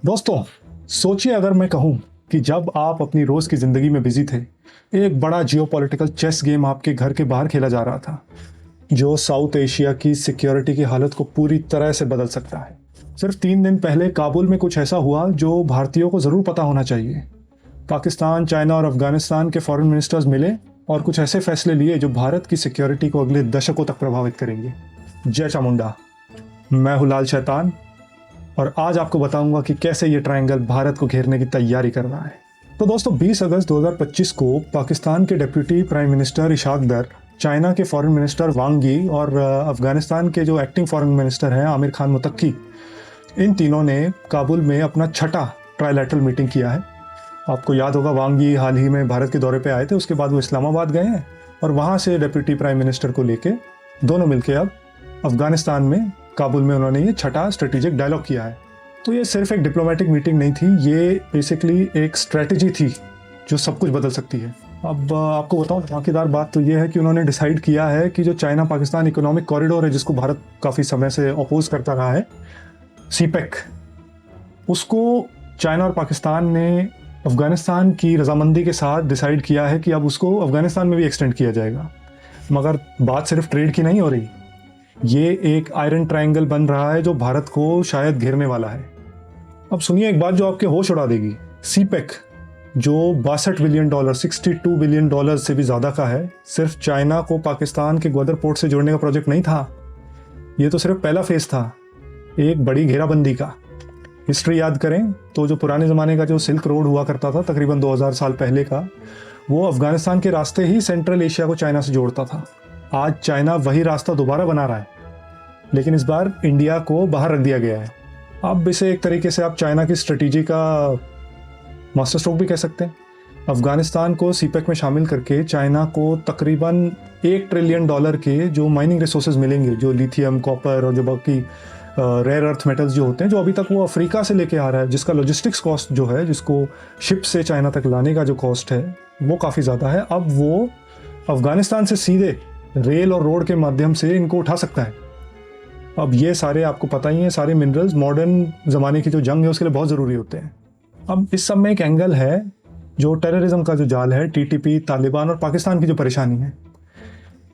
दोस्तों, सोचिए अगर मैं कहूं कि जब आप अपनी रोज की जिंदगी में बिजी थे, एक बड़ा जियोपॉलिटिकल चेस गेम आपके घर के बाहर खेला जा रहा था, जो साउथ एशिया की सिक्योरिटी की हालत को पूरी तरह से बदल सकता है। सिर्फ 3 दिन पहले काबुल में कुछ ऐसा हुआ जो भारतीयों को ज़रूर पता होना चाहिए। पाकिस्तान, चाइना और अफगानिस्तान के फॉरेन मिनिस्टर्स मिले और कुछ ऐसे फैसले लिए जो भारत की सिक्योरिटी को अगले दशकों तक प्रभावित करेंगे। जय चामुंडा। मैं हूं लाल शैतान और आज आपको बताऊंगा कि कैसे ये ट्रायंगल भारत को घेरने की तैयारी कर रहा है। तो दोस्तों, 20 अगस्त 2025 को पाकिस्तान के डिप्टी प्राइम मिनिस्टर इशाक दर, चाइना के फॉरेन मिनिस्टर वांग यी और अफगानिस्तान के जो एक्टिंग फॉरेन मिनिस्टर हैं आमिर खान मुतक्की, इन तीनों ने काबुल में अपना छठा ट्राइलैटरल मीटिंग किया है। आपको याद होगा वांग यी हाल ही में भारत के दौरे पे आए थे, उसके बाद वो इस्लामाबाद गए हैं और वहाँ से डिप्टी प्राइम मिनिस्टर को लेके दोनों मिलके अब अफगानिस्तान में काबुल में उन्होंने ये छठा स्ट्रेटेजिक डायलॉग किया है। तो ये सिर्फ एक डिप्लोमेटिक मीटिंग नहीं थी, ये बेसिकली एक स्ट्रेटजी थी जो सब कुछ बदल सकती है। अब आपको बताऊं, धमाकेदार बात तो ये है कि उन्होंने डिसाइड किया है कि जो चाइना पाकिस्तान इकोनॉमिक कॉरिडोर है, जिसको भारत काफ़ी समय से अपोज करता रहा है, सीपेक, उसको चाइना और पाकिस्तान ने अफगानिस्तान की रजामंदी के साथ डिसाइड किया है कि अब उसको अफगानिस्तान में भी एक्सटेंड किया जाएगा। मगर बात सिर्फ ट्रेड की नहीं हो रही, ये एक आयरन ट्रायंगल बन रहा है जो भारत को शायद घेरने वाला है। अब सुनिए एक बात जो आपके होश उड़ा देगी। सीपेक जो $62 बिलियन, $62 बिलियन से भी ज़्यादा का है, सिर्फ चाइना को पाकिस्तान के ग्वादर पोर्ट से जोड़ने का प्रोजेक्ट नहीं था। ये तो सिर्फ पहला फेज़ था एक बड़ी घेराबंदी का। हिस्ट्री याद करें तो जो पुराने ज़माने का जो सिल्क रोड हुआ करता था तकरीबन 2000 साल पहले का, वो अफगानिस्तान के रास्ते ही सेंट्रल एशिया को चाइना से जोड़ता था। आज चाइना वही रास्ता दोबारा बना रहा है, लेकिन इस बार इंडिया को बाहर रख दिया गया है। अब इसे एक तरीके से आप चाइना की स्ट्रेटेजी का मास्टर स्ट्रोक भी कह सकते हैं। अफगानिस्तान को सीपेक में शामिल करके चाइना को तकरीबन $1 ट्रिलियन के जो माइनिंग रिसोर्सेज मिलेंगे, जो लिथियम, कॉपर और जो बाकी रेयर अर्थ मेटल्स जो होते हैं, जो अभी तक वो अफ्रीका से लेके आ रहा है, जिसका लॉजिस्टिक्स कॉस्ट जो है, जिसको शिप से चाइना तक लाने का जो कॉस्ट है, वो काफ़ी ज़्यादा है। अब वो अफगानिस्तान से सीधे रेल और रोड के माध्यम से इनको उठा सकता है। अब ये सारे आपको पता ही है, सारे मिनरल्स मॉडर्न ज़माने की जो जंग है उसके लिए बहुत ज़रूरी होते हैं। अब इस सब में एक एंगल है जो टेररिज्म का जो जाल है, टीटीपी, तालिबान और पाकिस्तान की जो परेशानी है।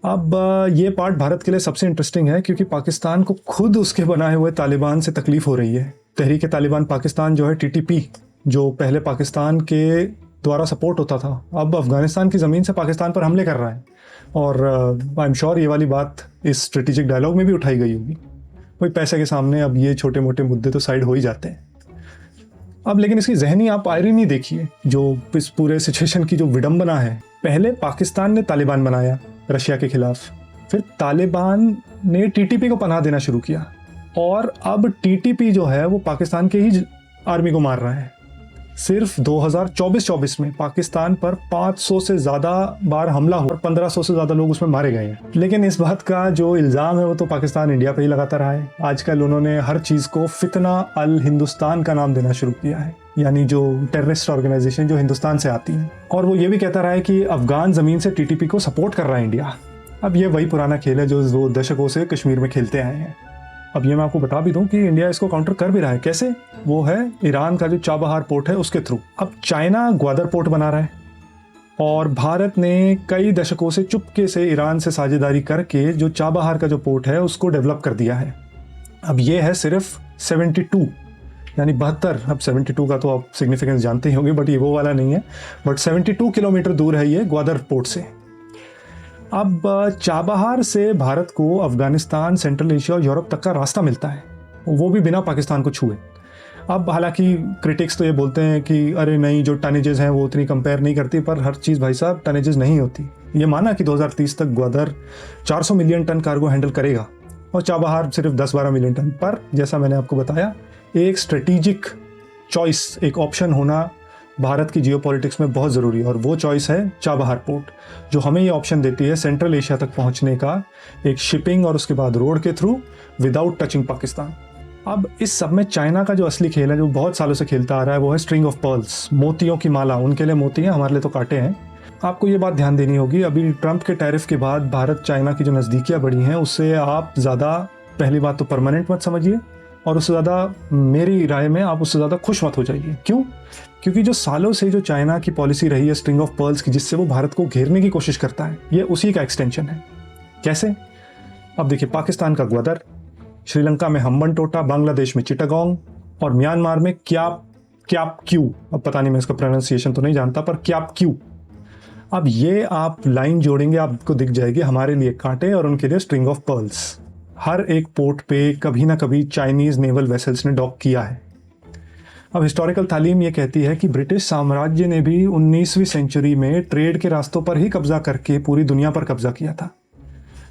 अब ये पार्ट भारत के लिए सबसे इंटरेस्टिंग है क्योंकि पाकिस्तान को खुद उसके बनाए हुए तालिबान से तकलीफ हो रही है। तहरीक तालिबान पाकिस्तान जो है, टीटीपी, जो पहले पाकिस्तान के द्वारा सपोर्ट होता था, अब अफगानिस्तान की ज़मीन से पाकिस्तान पर हमले कर रहा है। और आई एम श्योर ये वाली बात इस स्ट्रेटेजिक डायलॉग में भी उठाई गई होगी। कोई पैसे के सामने अब ये छोटे मोटे मुद्दे तो साइड हो ही जाते हैं। अब लेकिन इसकी जहनी आप आयरनी देखिए, जो इस पूरे सिचुएशन की जो विडंबना है। पहले पाकिस्तान ने तालिबान बनाया रशिया के खिलाफ, फिर तालिबान ने टीटीपी को पनाह देना शुरू किया और अब टीटीपी जो है वो पाकिस्तान के ही आर्मी को मार रहा है। सिर्फ 2024 में पाकिस्तान पर 500 से ज़्यादा बार हमला हुआ और 1500 से ज़्यादा लोग उसमें मारे गए हैं। लेकिन इस बात का जो इल्ज़ाम है वो तो पाकिस्तान इंडिया पे ही लगाता रहा है। आजकल उन्होंने हर चीज़ को फितना अल हिंदुस्तान का नाम देना शुरू किया है, यानी जो टेररिस्ट ऑर्गेनाइजेशन जो हिंदुस्तान से आती है। और वो ये भी कहता रहा है कि अफगान ज़मीन से टीटीपी को सपोर्ट कर रहा है इंडिया। अब ये वही पुराना खेल है जो 2 दशकों से कश्मीर में खेलते आए हैं। अब ये मैं आपको बता भी दूं कि इंडिया इसको काउंटर कर भी रहा है। कैसे? वो है ईरान का जो चाबहार पोर्ट है उसके थ्रू। अब चाइना ग्वादर पोर्ट बना रहा है और भारत ने कई दशकों से चुपके से ईरान से साझेदारी करके जो चाबहार का जो पोर्ट है उसको डेवलप कर दिया है। अब ये है सिर्फ 72, यानी 72। अब 72 का तो आप सिग्निफिकेंस जानते ही होंगे, बट ये वो वाला नहीं है, बट 72 किलोमीटर दूर है ये ग्वादर पोर्ट से। अब चाबहार से भारत को अफगानिस्तान, सेंट्रल एशिया और यूरोप तक का रास्ता मिलता है, वो भी बिना पाकिस्तान को छुए। अब हालांकि क्रिटिक्स तो ये बोलते हैं कि अरे नहीं, जो टनेजेस हैं वो उतनी कंपेयर नहीं करती, पर हर चीज़ भाई साहब टनेजेस नहीं होती। ये माना कि 2030 तक Gwadar 400 million ton cargo handle करेगा और चाबहार सिर्फ 10-12 मिलियन टन। पर जैसा मैंने आपको बताया, एक स्ट्रेटेजिक चॉइस, एक ऑप्शन होना भारत की जियोपॉलिटिक्स में बहुत ज़रूरी है और वो चॉइस है चाबहार पोर्ट, जो हमें ये ऑप्शन देती है सेंट्रल एशिया तक पहुंचने का, एक शिपिंग और उसके बाद रोड के थ्रू, विदाउट टचिंग पाकिस्तान। अब इस सब में चाइना का जो असली खेल है, जो बहुत सालों से खेलता आ रहा है, वो है स्ट्रिंग ऑफ पर्ल्स, मोतियों की माला। उनके लिए मोती हैं, हमारे लिए तो कांटे हैं। आपको ये बात ध्यान देनी होगी, अभी ट्रंप के टैरिफ के बाद भारत चाइना की जो नज़दीकियाँ बढ़ी हैं, उससे आप ज़्यादा पहली बात तो परमानेंट मत समझिए, और उससे ज़्यादा मेरी राय में आप उससे ज़्यादा खुश मत हो जाइए। क्यों? क्योंकि जो सालों से जो चाइना की पॉलिसी रही है स्ट्रिंग ऑफ पर्ल्स की, जिससे वो भारत को घेरने की कोशिश करता है, ये उसी का एक्सटेंशन है। कैसे? अब देखिए, पाकिस्तान का ग्वादर, श्रीलंका में हम्बनटोटा, बांग्लादेश में चिटागोंग और म्यांमार में क्याप क्यू, अब पता नहीं मैं इसका प्रोनाउंसिएशन तो नहीं जानता, पर क्याप क्यू। अब ये आप लाइन जोड़ेंगे, आपको दिख जाएगी हमारे लिए कांटे और उनके लिए स्ट्रिंग ऑफ पर्ल्स। हर एक पोर्ट पे कभी ना कभी चाइनीज नेवल वेसल्स ने डॉक किया है। अब हिस्टोरिकल तालीम ये कहती है कि ब्रिटिश साम्राज्य ने भी 19वीं सेंचुरी में ट्रेड के रास्तों पर ही कब्जा करके पूरी दुनिया पर कब्जा किया था,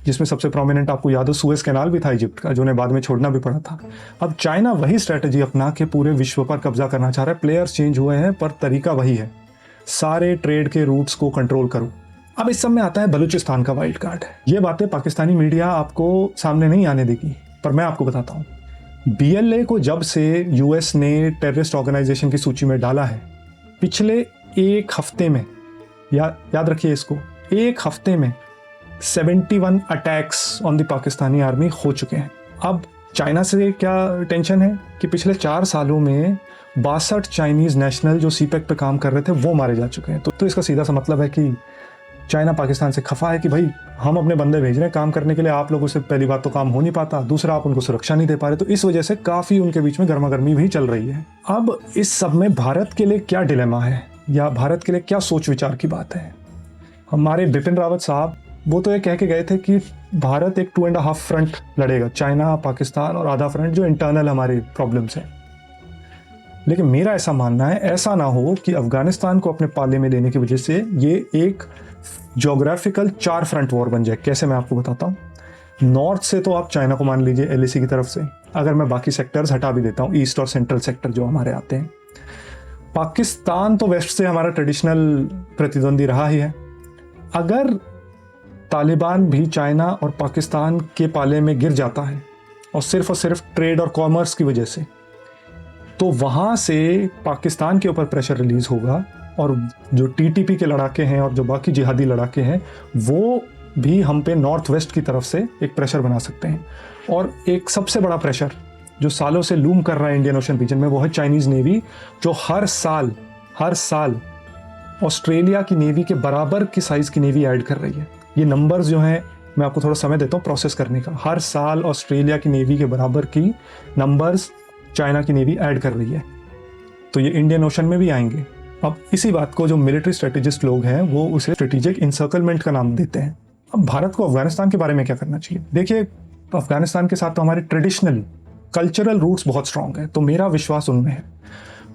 जिसमें सबसे प्रोमिनेंट आपको याद हो सुएज कैनाल भी था इजिप्ट का, जो उन्हें बाद में छोड़ना भी पड़ा था। अब चाइना वही स्ट्रेटजी अपना के पूरे विश्व पर कब्जा करना चाह रहा है। प्लेयर्स चेंज हुए हैं पर तरीका वही है, सारे ट्रेड के रूट्स को कंट्रोल करो। अब इस सब में आता है बलूचिस्तान का वाइल्ड कार्ड। ये बातें पाकिस्तानी मीडिया आपको सामने नहीं आने देगी, पर मैं आपको बताता हूँ। BLA को जब से US ने टेररिस्ट ऑर्गेनाइजेशन की सूची में डाला है, पिछले एक हफ्ते में, याद रखिए इसको, एक हफ्ते में 71 attacks on the Pakistani army हो चुके हैं। अब चाइना से क्या टेंशन है कि पिछले 4 सालों में 62 चाइनीज नेशनल जो CPEC पे काम कर रहे थे वो मारे जा चुके हैं। तो इसका सीधा सा मतलब है कि चाइना पाकिस्तान से खफा है कि भाई हम अपने बंदे भेज रहे हैं काम करने के लिए, आप लोगों से पहली बात तो काम हो नहीं पाता, दूसरा आप उनको सुरक्षा नहीं दे पा रहे। तो इस वजह से काफ़ी उनके बीच में गर्मा गर्मी भी चल रही है। अब इस सब में भारत के लिए क्या डिलेमा है या भारत के लिए क्या सोच विचार की बात है? हमारे बिपिन रावत साहब वो तो ये कह के गए थे कि भारत एक 2.5 फ्रंट लड़ेगा, चाइना, पाकिस्तान और आधा फ्रंट जो इंटरनल हमारे प्रॉब्लम्स हैं। लेकिन मेरा ऐसा मानना है, ऐसा ना हो कि अफगानिस्तान को अपने पाले में लेने की वजह से ये एक ज्योग्राफिकल 4 फ्रंट वॉर बन जाए। कैसे, मैं आपको बताता हूँ। नॉर्थ से तो आप चाइना को मान लीजिए LAC की तरफ से, अगर मैं बाकी सेक्टर्स हटा भी देता हूँ, ईस्ट और सेंट्रल सेक्टर जो हमारे आते हैं, पाकिस्तान तो वेस्ट से हमारा ट्रेडिशनल प्रतिद्वंदी रहा ही है। अगर तालिबान भी चाइना और पाकिस्तान के पाले में गिर जाता है और सिर्फ ट्रेड और कॉमर्स की वजह से, तो वहाँ से पाकिस्तान के ऊपर प्रेशर रिलीज होगा और जो TTP के लड़ाके हैं और जो बाकी जिहादी लड़ाके हैं वो भी हम पे नॉर्थ वेस्ट की तरफ से एक प्रेशर बना सकते हैं। और एक सबसे बड़ा प्रेशर जो सालों से लूम कर रहा है इंडियन ओशन रीजन में, वो है चाइनीज़ नेवी, जो हर साल ऑस्ट्रेलिया की नेवी के बराबर की साइज़ की नेवी ऐड कर रही है। ये नंबर्स जो हैं, मैं आपको थोड़ा समय देता हूँ प्रोसेस करने का। हर साल ऑस्ट्रेलिया की नेवी के बराबर की नंबर्स चाइना की नेवी ऐड कर रही है, तो ये इंडियन ओशन में भी आएंगे। अब इसी बात को जो मिलिट्री स्ट्रेटेजिस्ट लोग हैं वो उसे स्ट्रेटेजिक इंसर्कलमेंट का नाम देते हैं। अब भारत को अफगानिस्तान के बारे में क्या करना चाहिए? देखिए, अफगानिस्तान के साथ तो हमारे ट्रेडिशनल कल्चरल रूट्स बहुत स्ट्रांग है, तो मेरा विश्वास उनमें है।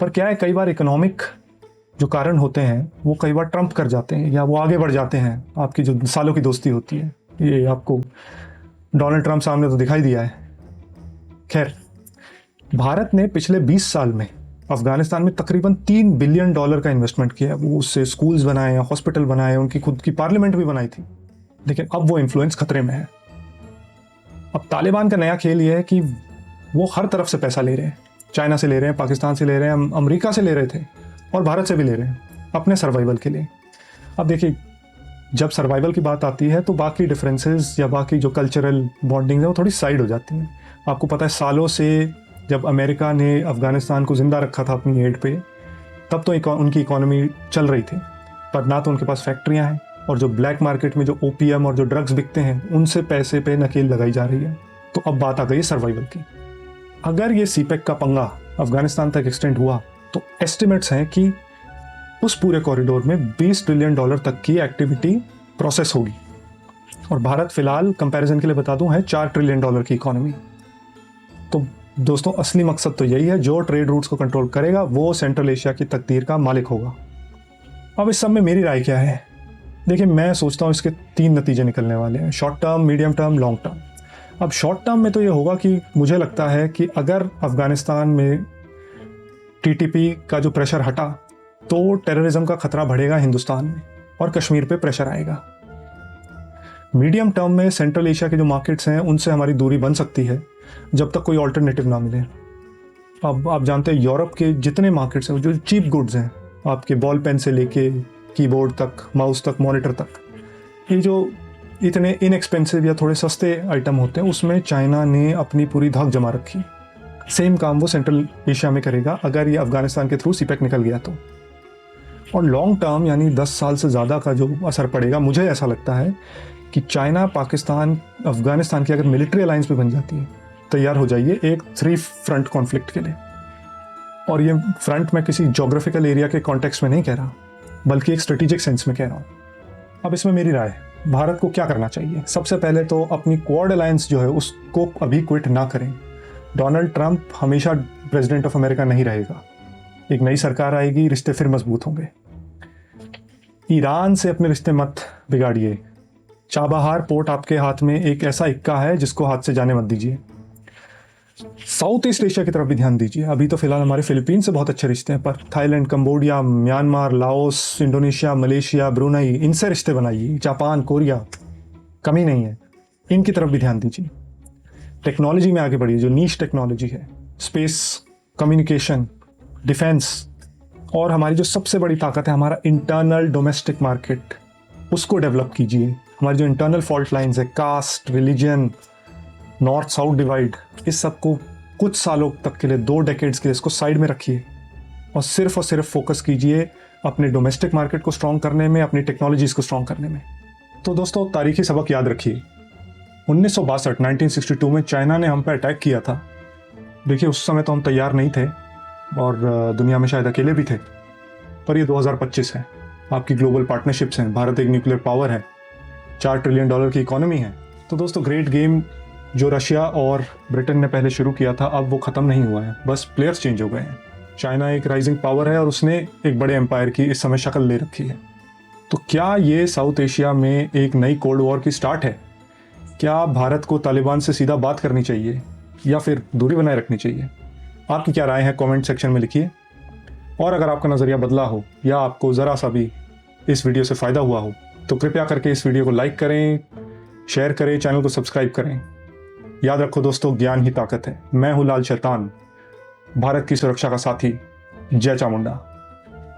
पर क्या है, कई बार इकोनॉमिक जो कारण होते हैं वो कई बार ट्रम्प कर जाते हैं या वो आगे बढ़ जाते हैं। आपकी जो सालों की दोस्ती होती है, ये आपको डोनाल्ड ट्रम्प सामने तो दिखाई दिया है। खैर, भारत ने पिछले 20 साल में अफगानिस्तान में तकरीबन $3 बिलियन का इन्वेस्टमेंट किया है। वो उससे स्कूल्स बनाए, हॉस्पिटल बनाए, उनकी खुद की पार्लियामेंट भी बनाई थी। लेकिन अब वो इन्फ्लुएंस खतरे में है। अब तालिबान का नया खेल ये है कि वो हर तरफ से पैसा ले रहे हैं, चाइना से ले रहे हैं, पाकिस्तान से ले रहे हैं, अमेरिका से ले रहे थे और भारत से भी ले रहे हैं अपने सर्वाइवल के लिए। अब देखिए, जब सर्वाइवल की बात आती है तो बाकी डिफरेंसेस या बाकी जो कल्चरल बॉन्डिंग है वो थोड़ी साइड हो जाती हैं। आपको पता है, सालों से जब अमेरिका ने अफगानिस्तान को ज़िंदा रखा था अपनी एड पे, तब तो उनकी इकोनॉमी चल रही थी, पर ना तो उनके पास फैक्ट्रियां हैं और जो ब्लैक मार्केट में जो ओपीएम और जो ड्रग्स बिकते हैं उनसे पैसे पे नकेल लगाई जा रही है। तो अब बात आ गई सर्वाइवल की। अगर ये CPEC का पंगा अफगानिस्तान तक एक्सटेंड हुआ तो एस्टिमेट्स हैं कि उस पूरे कॉरिडोर में $20 ट्रिलियन तक की एक्टिविटी प्रोसेस होगी। और भारत फिलहाल कंपैरिजन के लिए बता दूं है $4 ट्रिलियन की इकोनॉमी। तो दोस्तों, असली मकसद तो यही है, जो ट्रेड रूट्स को कंट्रोल करेगा वो सेंट्रल एशिया की तकदीर का मालिक होगा। अब इस सब में मेरी राय क्या है? देखिए, मैं सोचता हूँ इसके 3 नतीजे निकलने वाले हैं, short term, medium term, long term. अब शॉर्ट टर्म में तो ये होगा कि मुझे लगता है कि अगर अफगानिस्तान में TTP का जो प्रेशर हटा तो टेररिज्म का खतरा बढ़ेगा हिंदुस्तान में और कश्मीर पे प्रेशर आएगा। मीडियम टर्म में सेंट्रल एशिया के जो मार्केट्स हैं उनसे हमारी दूरी बन सकती है जब तक कोई ऑल्टरनेटिव ना मिले। अब आप जानते हैं, यूरोप के जितने मार्केट्स हैं जो चीप गुड्स हैं, आपके बॉल पेन से लेके कीबोर्ड तक, माउस तक, मॉनिटर तक, ये जो इतने इनएक्सपेंसिव या थोड़े सस्ते आइटम होते हैं, उसमें चाइना ने अपनी पूरी धाक जमा रखी। सेम काम वो सेंट्रल एशिया में करेगा अगर ये अफगानिस्तान के थ्रू सीपेक निकल गया तो। और लॉन्ग टर्म यानी 10 साल से ज़्यादा का जो असर पड़ेगा, मुझे ऐसा लगता है कि चाइना, पाकिस्तान, अफगानिस्तान की अगर मिलिट्री अलायंस भी बन जाती है, तैयार हो जाइए एक 3 फ्रंट कॉन्फ्लिक्ट के लिए। और ये फ्रंट मैं किसी जोग्राफिकल एरिया के कॉन्टेक्स्ट में नहीं कह रहा, बल्कि एक स्ट्रेटेजिक सेंस में कह रहा हूँ। अब इसमें मेरी राय, भारत को क्या करना चाहिए? सबसे पहले तो अपनी क्वाड अलायंस जो है उसको अभी क्विट ना करें। डोनाल्ड ट्रंप हमेशा प्रेसिडेंट ऑफ अमेरिका नहीं रहेगा, एक नई सरकार आएगी, रिश्ते फिर मजबूत होंगे। ईरान से अपने रिश्ते मत बिगाड़िए। चाबहार पोर्ट आपके हाथ में एक ऐसा इक्का है जिसको हाथ से जाने मत दीजिए। साउथ ईस्ट एशिया की तरफ भी ध्यान दीजिए। अभी तो फिलहाल हमारे फिलीपीन से बहुत अच्छे रिश्ते हैं, पर Thailand, Cambodia, Myanmar, Laos, Indonesia, Malaysia, Brunei, इनसे रिश्ते बनाइए। जापान, कोरिया, कमी नहीं है, इनकी तरफ भी ध्यान दीजिए। टेक्नोलॉजी में आगे बढ़िए, जो नीश टेक्नोलॉजी है, स्पेस, कम्युनिकेशन, डिफेंस, और हमारी जो सबसे बड़ी ताकत है हमारा इंटरनल डोमेस्टिक मार्केट, उसको डेवलप कीजिए। हमारी जो इंटरनल फॉल्ट लाइंस है, caste, religion, north south divide, इस सब को कुछ सालों तक के लिए, 2 डेकेड्स के लिए इसको साइड में रखिए और सिर्फ फोकस कीजिए अपने डोमेस्टिक मार्केट को स्ट्रॉन्ग करने में, अपनी टेक्नोलॉजीज को स्ट्रॉन्ग करने में। तो दोस्तों, तारीखी सबक याद रखिए। 1962 में चाइना ने हम पर अटैक किया था। देखिए, उस समय तो हम तैयार नहीं थे और दुनिया में शायद अकेले भी थे, पर ये 2025 है, आपकी ग्लोबल पार्टनरशिप्स हैं, भारत एक न्यूक्लियर पावर है, $4 ट्रिलियन की इकोनॉमी है। तो दोस्तों, ग्रेट गेम जो रशिया और ब्रिटेन ने पहले शुरू किया था, अब वो ख़त्म नहीं हुआ है, बस प्लेयर्स चेंज हो गए हैं। चाइना एक राइजिंग पावर है और उसने एक बड़े एम्पायर की इस समय शक्ल ले रखी है। तो क्या ये साउथ एशिया में एक नई कोल्ड वॉर की स्टार्ट है? क्या भारत को तालिबान से सीधा बात करनी चाहिए या फिर दूरी बनाए रखनी चाहिए? आपकी क्या राय है, कमेंट सेक्शन में लिखिए। और अगर आपका नज़रिया बदला हो या आपको ज़रा सा भी इस वीडियो से फ़ायदा हुआ हो, तो कृपया करके इस वीडियो को लाइक करें, शेयर करें, चैनल को सब्सक्राइब करें। याद रखो दोस्तों, ज्ञान ही ताकत है। मैं हूँ लाल शैतान, भारत की सुरक्षा का साथी। जय चामुंडा।